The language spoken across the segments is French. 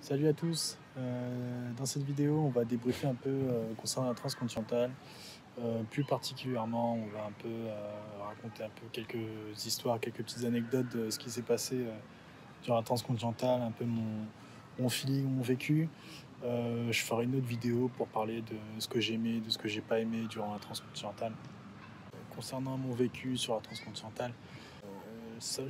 Salut à tous. Dans cette vidéo, on va débriefer un peu concernant la transcontinentale. Plus particulièrement, on va un peu raconter un peu quelques histoires, quelques petites anecdotes de ce qui s'est passé sur la transcontinentale, un peu mon feeling, mon vécu. Je ferai une autre vidéo pour parler de ce que j'ai aimé, de ce que j'ai pas aimé durant la transcontinentale. Concernant mon vécu sur la transcontinentale, ça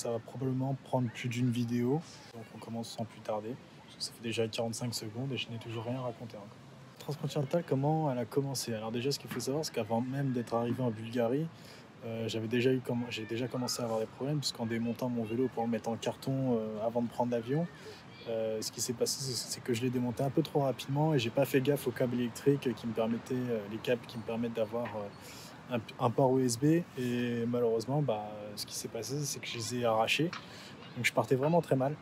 va probablement prendre plus d'une vidéo. Donc on commence sans plus tarder. Parce que ça fait déjà 45 secondes et je n'ai toujours rien raconté encore. Transcontinentale, comment elle a commencé? Alors déjà, ce qu'il faut savoir, c'est qu'avant même d'être arrivé en Bulgarie, j'ai déjà commencé à avoir des problèmes, puisqu'en démontant mon vélo pour le mettre en carton avant de prendre l'avion, ce qui s'est passé, c'est que je l'ai démonté un peu trop rapidement et j'ai pas fait gaffe aux câbles électriques qui me permettaient, les câbles qui me permettent d'avoir un port USB. Et malheureusement, ce qui s'est passé, c'est que je les ai arrachés. Donc je partais vraiment très mal.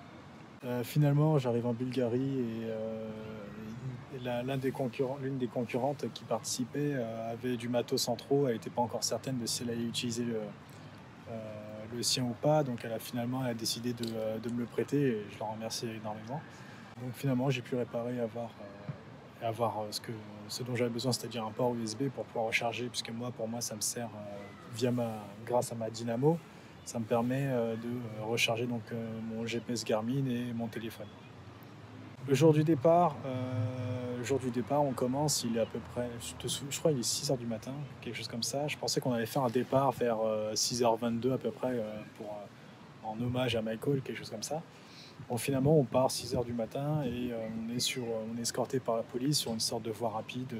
Finalement, j'arrive en Bulgarie et l'une des concurrentes qui participait avait du matos en trop. Elle n'était pas encore certaine de si elle allait utiliser le sien ou pas. Donc elle a décidé de me le prêter et je l'en remercie énormément. Donc finalement, j'ai pu réparer et avoir ce dont j'avais besoin, c'est-à-dire un port USB pour pouvoir recharger, puisque pour moi, ça me sert grâce à ma dynamo. Ça me permet de recharger mon GPS Garmin et mon téléphone. Le jour du départ, on commence, il est à peu près, je crois qu'il est 6h du matin, quelque chose comme ça. Je pensais qu'on allait faire un départ vers 6h22 à peu près, en hommage à Michael, quelque chose comme ça. Bon, finalement, on part 6h du matin et on est escorté par la police sur une sorte de voie rapide.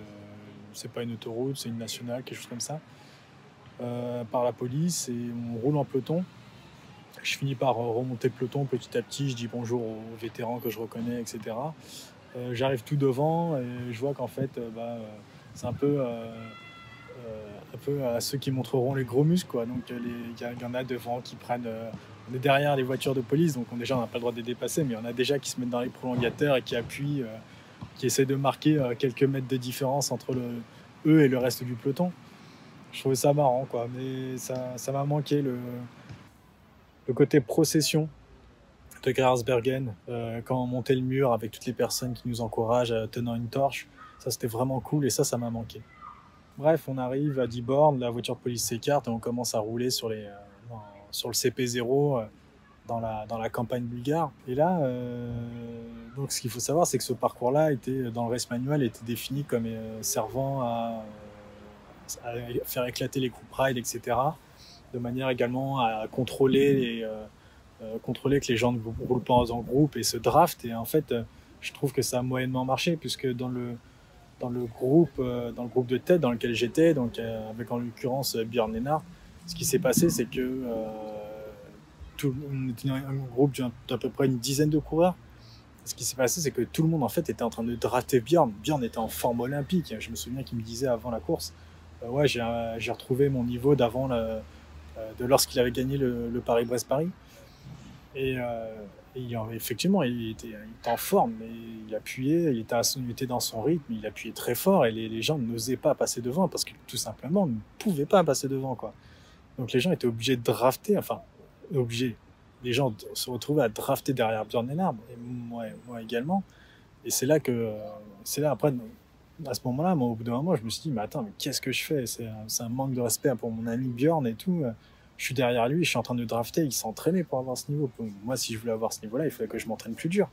C'est pas une autoroute, c'est une nationale, quelque chose comme ça. Par la police et on roule en peloton. Je finis par remonter le peloton petit à petit, je dis bonjour aux vétérans que je reconnais, etc. J'arrive tout devant et je vois qu'en fait, c'est un peu à ceux qui montreront les gros muscles, quoi. Donc il y en a devant qui prennent... on est derrière les voitures de police, donc déjà on n'a pas le droit de les dépasser, mais il y en a déjà qui se mettent dans les prolongateurs et qui appuient, qui essaient de marquer quelques mètres de différence entre eux et le reste du peloton. Je trouvais ça marrant, quoi, mais ça m'a manqué le côté procession de Grarsbergen, quand on montait le mur avec toutes les personnes qui nous encouragent tenant une torche. Ça, c'était vraiment cool et ça m'a manqué. Bref, on arrive à 10 bornes, la voiture de police s'écarte et on commence à rouler sur le CP0 dans la campagne bulgare. Et là, donc ce qu'il faut savoir, c'est que ce parcours-là, dans le race manual, était défini comme servant à faire éclater les groupes ride, etc. De manière également à contrôler que les gens ne roulent pas en groupe et se draftent. Et en fait, je trouve que ça a moyennement marché, puisque dans le groupe de tête dans lequel j'étais, donc avec en l'occurrence Björn Lennart, ce qui s'est passé, c'est que on était un groupe d'à peu près une dizaine de coureurs. Ce qui s'est passé, c'est que tout le monde en fait était en train de drafter Björn. Björn était en forme olympique. Je me souviens qu'il me disait avant la course, ouais, j'ai retrouvé mon niveau d'avant de lorsqu'il avait gagné le Paris-Brest-Paris. Et effectivement, il était en forme, mais il appuyait, il était dans son rythme, il appuyait très fort et les gens n'osaient pas passer devant parce que tout simplement ne pouvaient pas passer devant, quoi. Donc les gens étaient obligés de drafter, enfin obligés. Les gens se retrouvaient à drafter derrière Björn Lennart, et moi également. Et c'est là après, à ce moment-là, moi, au bout d'un moment, je me suis dit, mais attends, mais qu'est-ce que je fais? C'est un manque de respect pour mon ami Björn et tout. Je suis derrière lui, je suis en train de drafter, il s'entraînait pour avoir ce niveau. Moi, si je voulais avoir ce niveau-là, il fallait que je m'entraîne plus dur.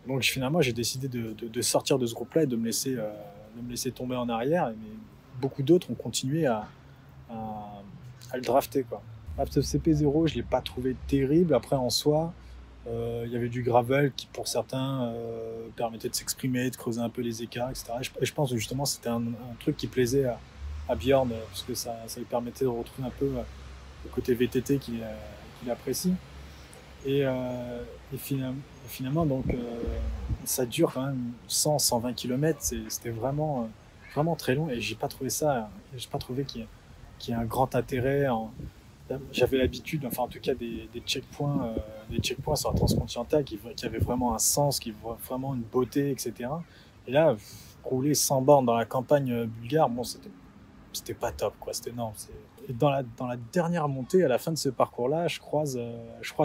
Donc finalement, j'ai décidé de sortir de ce groupe-là et de me laisser tomber en arrière. Mais beaucoup d'autres ont continué à le drafter, quoi. Ce CP0, je ne l'ai pas trouvé terrible. Après, en soi, il y avait du gravel qui, pour certains, permettait de s'exprimer, de creuser un peu les écarts, etc. Et je pense que justement, c'était un truc qui plaisait à Björn, parce que ça lui permettait de retrouver un peu le côté VTT qu'il apprécie. Et finalement, donc, ça dure quand même 100-120 km. C'était vraiment, vraiment très long et j'ai pas trouvé qu'il y ait un grand intérêt. J'avais l'habitude, enfin en tout cas des checkpoints sur la transcontinentale qui avaient vraiment un sens, qui avaient vraiment une beauté, etc. Et là, rouler 100 bornes dans la campagne bulgare, bon, c'était c'était pas top, quoi. C'était non. Et dans la dernière montée, à la fin de ce parcours-là, je croise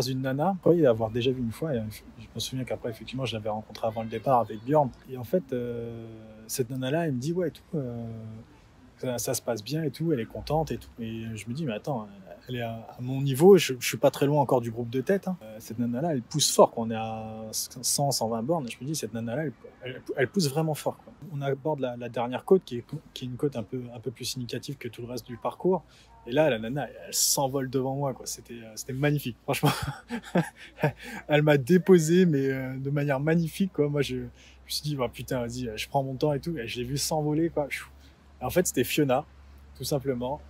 une nana. Je croyais l'avoir déjà vue une fois. Et je me souviens qu'après, effectivement, je l'avais rencontrée avant le départ avec Björn. Et en fait, cette nana-là, elle me dit, ouais, et tout, ça se passe bien et tout, elle est contente et tout. Et je me dis, mais attends, elle est à mon niveau, je suis pas très loin encore du groupe de tête. Hein. Cette nana-là, elle pousse fort. Quand on est à 100, 120 bornes, je me dis, cette nana-là, elle pousse vraiment fort. Quoi. On aborde la dernière côte, qui est une côte un peu plus significative que tout le reste du parcours. Et là, la nana, elle s'envole devant moi. Quoi. C'était magnifique. Franchement, elle m'a déposé, mais de manière magnifique. Quoi. Moi, je me suis dit, bah, putain, vas-y, je prends mon temps et tout. Et je l'ai vu s'envoler, quoi. En fait, c'était Fiona, tout simplement.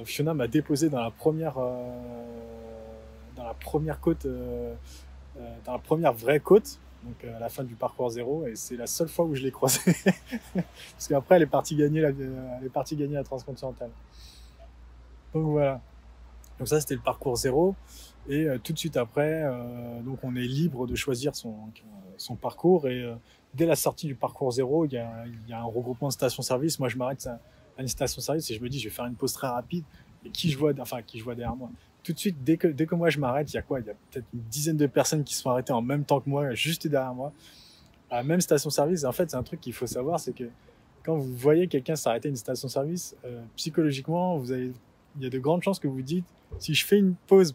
Fiona m'a déposé dans la première côte, dans la première vraie côte, donc à la fin du parcours 0, et c'est la seule fois où je l'ai croisée. Parce qu'après, elle est partie gagner la transcontinentale. Donc voilà. Donc ça, c'était le parcours 0. Et tout de suite après, donc on est libre de choisir son parcours. Et dès la sortie du parcours 0, il y a un regroupement de stations-service. Moi, je m'arrête à une station-service et je me dis, je vais faire une pause très rapide. Et qui je vois derrière moi. Tout de suite, dès que moi je m'arrête, il y a peut-être une dizaine de personnes qui se sont arrêtées en même temps que moi, juste derrière moi, à la même station-service. Et en fait, c'est un truc qu'il faut savoir, c'est que quand vous voyez quelqu'un s'arrêter à une station-service, psychologiquement, il y a de grandes chances que vous dites, si je fais une pause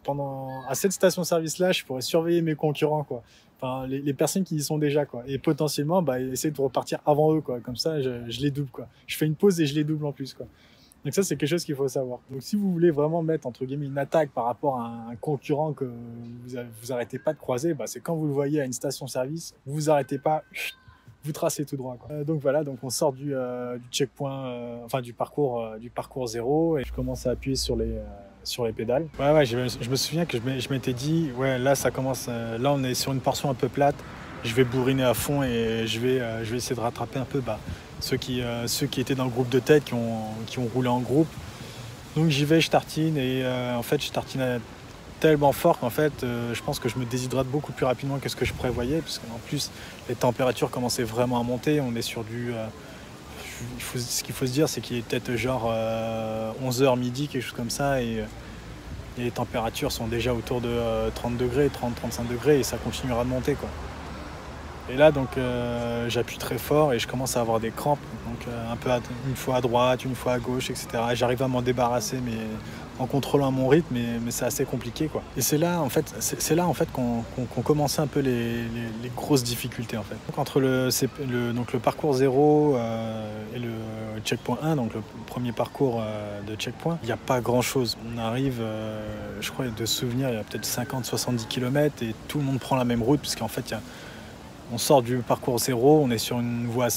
à cette station-service-là, je pourrais surveiller mes concurrents, quoi. Enfin, les personnes qui y sont déjà, quoi. Et potentiellement, essayer de repartir avant eux, quoi. Comme ça, je les double, quoi. Je fais une pause et je les double en plus, quoi. Donc ça, c'est quelque chose qu'il faut savoir. Donc si vous voulez vraiment mettre, entre guillemets, une attaque par rapport à un concurrent que vous arrêtez pas de croiser, c'est quand vous le voyez à une station-service, vous arrêtez pas, vous tracez tout droit, quoi. Donc voilà, donc on sort du checkpoint, du parcours 0, et je commence à appuyer sur les pédales. Ouais, je me souviens que je m'étais dit, ouais, là ça commence, là on est sur une portion un peu plate, je vais bourriner à fond et je vais essayer de rattraper un peu ceux qui étaient dans le groupe de tête, qui ont roulé en groupe. Donc j'y vais, je tartine, et en fait je tartine tellement fort qu'en fait je pense que je me déshydrate beaucoup plus rapidement que ce que je prévoyais, parce qu'en plus les températures commençaient vraiment à monter. On est sur ce qu'il faut se dire, c'est qu'il est peut-être genre 11h midi, quelque chose comme ça, et les températures sont déjà autour de 30 degrés, 30-35 degrés, et ça continuera de monter, quoi. Et là, donc, j'appuie très fort et je commence à avoir des crampes. Donc, une fois à droite, une fois à gauche, etc. Et j'arrive à m'en débarrasser, mais en contrôlant mon rythme, mais c'est assez compliqué, quoi. Et c'est là, en fait, qu'on commençait un peu les grosses difficultés, en fait. Donc, entre le parcours 0 et le checkpoint 1, donc le premier parcours de checkpoint, il n'y a pas grand-chose. On arrive, je crois, de souvenir, il y a peut-être 50-70 km et tout le monde prend la même route, parce qu'en fait, on sort du parcours 0, on est sur une voie,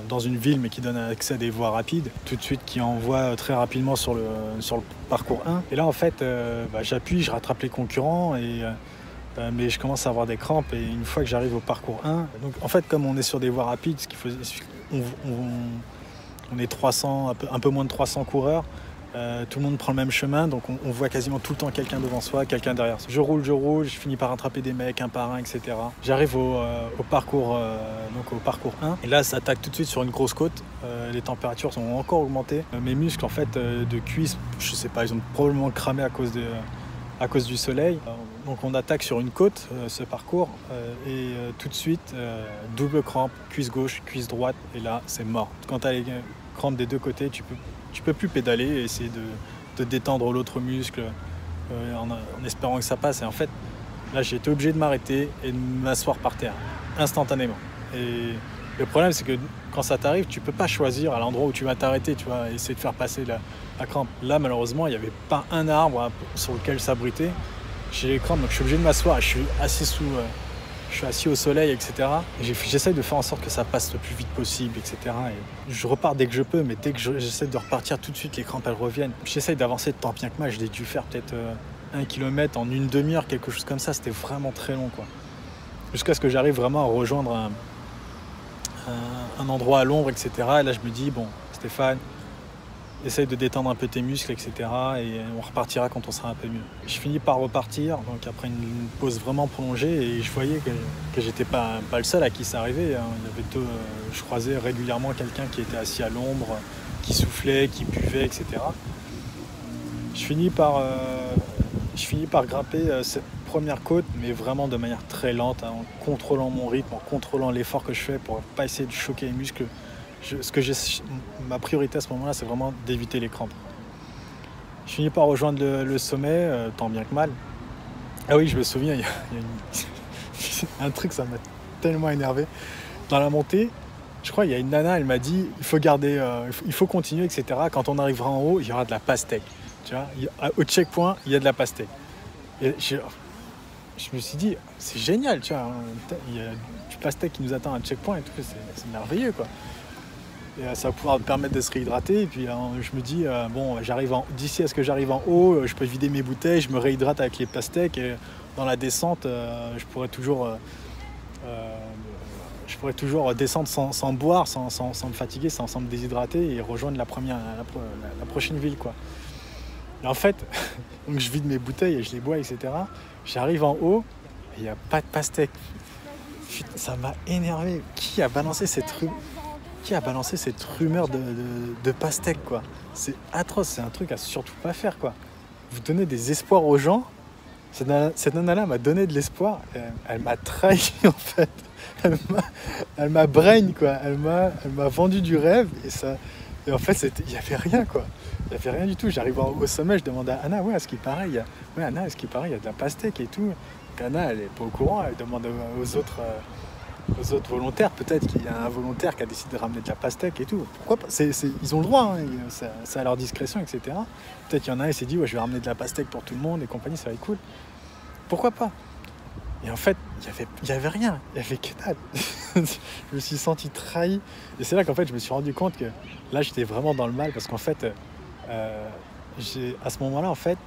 dans une ville, mais qui donne accès à des voies rapides, tout de suite qui envoie très rapidement sur le parcours 1. Et là, en fait, j'appuie, je rattrape les concurrents, mais je commence à avoir des crampes. Et une fois que j'arrive au parcours 1, donc en fait, comme on est sur des voies rapides, on est 300, un peu moins de 300 coureurs. Tout le monde prend le même chemin, donc on voit quasiment tout le temps quelqu'un devant soi, quelqu'un derrière soi. Je roule, je finis par rattraper des mecs un par un, etc. J'arrive au parcours 1, et là ça attaque tout de suite sur une grosse côte. Les températures sont encore augmentées. Mes muscles, en fait, de cuisse, je sais pas, ils ont probablement cramé à cause du soleil. Donc on attaque sur une côte, ce parcours, et tout de suite, double crampe, cuisse gauche, cuisse droite, et là c'est mort. Quand tu as les crampes des deux côtés, tu peux plus pédaler et essayer de détendre l'autre muscle en espérant que ça passe. Et en fait, là, j'ai été obligé de m'arrêter et de m'asseoir par terre instantanément. Et le problème, c'est que quand ça t'arrive, tu peux pas choisir à l'endroit où tu vas t'arrêter, tu vas essayer de faire passer la crampe. Là, malheureusement, il n'y avait pas un arbre sur lequel s'abriter. J'ai les crampes, donc je suis obligé de m'asseoir et je suis assis au soleil, etc. Et j'essaye de faire en sorte que ça passe le plus vite possible, etc. Et je repars dès que je peux, mais dès que j'essaie de repartir tout de suite, les crampes, elles reviennent. J'essaye d'avancer de tant bien que mal. Je l'ai dû faire peut-être 1 kilomètre en une demi-heure, quelque chose comme ça. C'était vraiment très long, quoi. Jusqu'à ce que j'arrive vraiment à rejoindre un endroit à l'ombre, etc. Et là, je me dis, bon, Stéphane, essaye de détendre un peu tes muscles, etc. Et on repartira quand on sera un peu mieux. Je finis par repartir, donc après une pause vraiment prolongée, et je voyais que j'étais pas le seul à qui ça arrivait. Hein. Il y avait je croisais régulièrement quelqu'un qui était assis à l'ombre, qui soufflait, qui buvait, etc. Je finis par grimper cette première côte, mais vraiment de manière très lente, hein, en contrôlant mon rythme, en contrôlant l'effort que je fais pour pas essayer de choquer les muscles. Ma priorité à ce moment-là, c'est vraiment d'éviter les crampes. Je finis par rejoindre le sommet, tant bien que mal. Ah oui, je me souviens, il y a un truc, ça m'a tellement énervé. Dans la montée, je crois, il y a une nana, elle m'a dit, il faut continuer, etc. Quand on arrivera en haut, il y aura de la pastèque. Tu vois, au checkpoint, il y a de la pastèque. Et je me suis dit, c'est génial, tu vois, il y a du pastèque qui nous attend à un checkpoint et tout, c'est merveilleux, quoi. Et ça va pouvoir me permettre de se réhydrater. Et puis je me dis, d'ici à ce que j'arrive en haut, je peux vider mes bouteilles, je me réhydrate avec les pastèques. Et dans la descente, je pourrais toujours descendre sans boire, sans me fatiguer, sans me déshydrater et rejoindre la prochaine ville, quoi. Et en fait, donc je vide mes bouteilles et je les bois, etc. J'arrive en haut et il n'y a pas de pastèque. Ça m'a énervé. Qui a balancé cette rumeur de pastèque, quoi? C'est atroce, c'est un truc à surtout pas faire, quoi. Vous donnez des espoirs aux gens. Cette nana-là m'a donné de l'espoir. Elle m'a trahi, en fait. Elle m'a brain, quoi. Elle m'a vendu du rêve. Et en fait, il n'y avait rien, quoi. Il n'y avait rien du tout. J'arrive au sommet, je demande à Anna, ouais, est-ce qu'il paraît, il y a de la pastèque et tout. Donc Anna, elle n'est pas au courant. Elle demande aux autres volontaires, peut-être qu'il y a un volontaire qui a décidé de ramener de la pastèque et tout. Pourquoi pas? Ils ont le droit, hein, c'est à leur discrétion, etc. Peut-être qu'il y en a un qui s'est dit, ouais, je vais ramener de la pastèque pour tout le monde et compagnie, ça va être cool. Pourquoi pas? Et en fait, il y avait rien, il y avait que dalle. Je me suis senti trahi. Et c'est là qu'en fait, je me suis rendu compte que là, j'étais vraiment dans le mal, parce qu'en fait, à ce moment-là, en fait,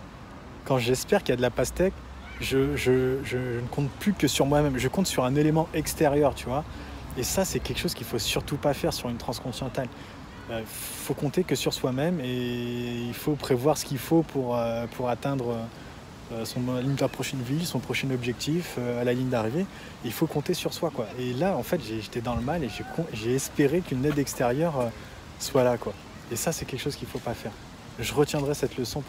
quand j'espère qu'il y a de la pastèque, je ne compte plus que sur moi-même, je compte sur un élément extérieur, tu vois. Et ça, c'est quelque chose qu'il faut surtout pas faire sur une transcontinentale. Faut compter que sur soi-même, et il faut prévoir ce qu'il faut pour atteindre la prochaine ville, son prochain objectif, à la ligne d'arrivée. Il faut compter sur soi, quoi. Et là, en fait, j'étais dans le mal et j'ai espéré qu'une aide extérieure soit là, quoi. Et ça, c'est quelque chose qu'il faut pas faire. Je retiendrai cette leçon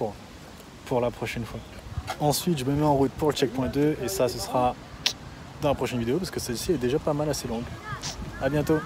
pour la prochaine fois. Ensuite, je me mets en route pour le checkpoint 2, et ça, ce sera dans la prochaine vidéo, parce que celle-ci est déjà pas mal assez longue. À bientôt.